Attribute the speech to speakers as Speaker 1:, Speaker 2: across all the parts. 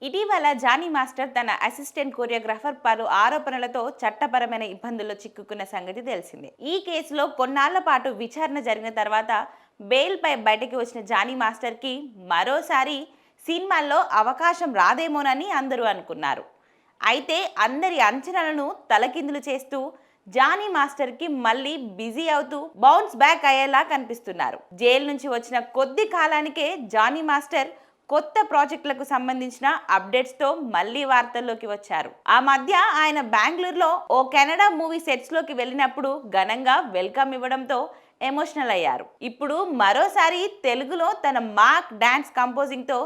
Speaker 1: ఇటీవల Johnny master తన assistant choreographer పలు ఆరోపణలతో చట్టపరమైన ఇబ్బందుల్లో చిక్కుకున్న సంగతి తెలిసిందే. ఈ కేసులో కొన్నాళ్ల పాటు విచారణ జరిగిన తర్వాత బెయిల్పై బయటకి వచ్చిన జానీ మాస్టర్కి మరోసారి సినిమాల్లో అవకాశం రాదేమోనని అందరూ అనుకున్నారు. అయితే అందరి అంచనాలను తలకిందులు చేస్తూ జానీ మాస్టర్కి మళ్ళీ బిజీ అవుతూ బౌన్స్ బ్యాక్ అయ్యేలా కనిపిస్తున్నారు. జైలు నుంచి వచ్చిన కొద్ది కాలానికే జానీ మాస్టర్ కొత్త ప్రాజెక్టులకు సంబంధించిన అప్డేట్స్తో మళ్ళీ వార్తల్లోకి వచ్చారు. ఆ మధ్య ఆయన బెంగళూరులో ఓ కెనడా మూవీ సెట్స్లోకి వెళ్ళినప్పుడు ఘనంగా వెల్కమ్ ఇవ్వడంతో ఎమోషనల్ అయ్యారు. ఇప్పుడు మరోసారి తెలుగులో తన మాక్ డాన్స్ కంపోజింగ్తో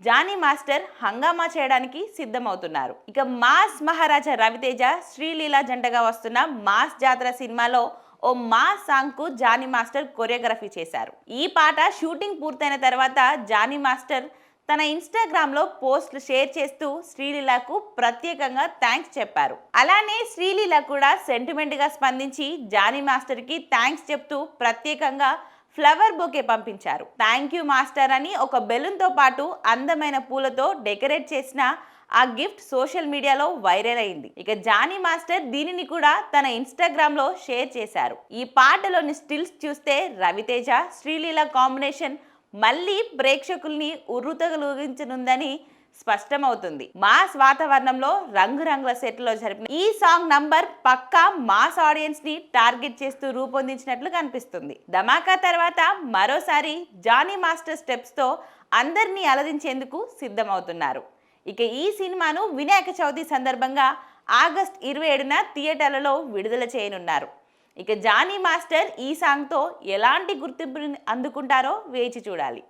Speaker 1: జానీ మాస్టర్ హంగామా చేయడానికి సిద్ధమవుతున్నారు. ఇక మాస్ మహారాజా రవితేజ శ్రీలీల జంటగా వస్తున్న మాస్ జాతర సినిమాలో ఓ మాస్ సాంగ్ కు జానీ మాస్టర్ కొరియోగ్రఫీ చేశారు. ఈ పాట షూటింగ్ పూర్తయిన తర్వాత జానీ మాస్టర్ తన ఇన్స్టాగ్రామ్ లో పోస్టులు షేర్ చేస్తూ శ్రీలీలకు ప్రత్యేకంగా థ్యాంక్స్ చెప్పారు. అలానే శ్రీలీల కూడా సెంటిమెంట్ గా స్పందించి జానీ మాస్టర్ కి థ్యాంక్స్ చెప్తూ ప్రత్యేకంగా ఫ్లవర్ బొకే పంపించారు. థ్యాంక్ యూ మాస్టర్ అని ఒక బెలూన్ తో పాటు అందమైన పూలతో డెకరేట్ చేసిన ఆ గిఫ్ట్ సోషల్ మీడియాలో వైరల్ అయింది. ఇక జానీ మాస్టర్ దీనిని కూడా తన ఇన్స్టాగ్రామ్ లో షేర్ చేశారు. ఈ పాటలోని స్టిల్స్ చూస్తే రవితేజ శ్రీలీల కాంబినేషన్ మళ్ళీ ప్రేక్షకుల్ని ఉర్రూతగలూగించనుందని స్పష్టమవుతుంది. మాస్ వాతావరణంలో రంగురంగుల సెట్లో జరిపిన ఈ సాంగ్ నంబర్ పక్కా మాస్ ఆడియన్స్ ని టార్గెట్ చేస్తూ రూపొందించినట్లు కనిపిస్తుంది. ధమాకా తర్వాత మరోసారి జానీ మాస్టర్ స్టెప్స్ తో అందరినీ అలరించేందుకు సిద్ధమవుతున్నారు. ఇక ఈ సినిమాను వినాయక చవితి సందర్భంగా ఆగస్ట్ 27న థియేటర్లలో విడుదల చేయనున్నారు. ఇక జానీ మాస్టర్ ఈ సాంగ్తో ఎలాంటి గుర్తింపుని అందుకుంటారో వేచి చూడాలి.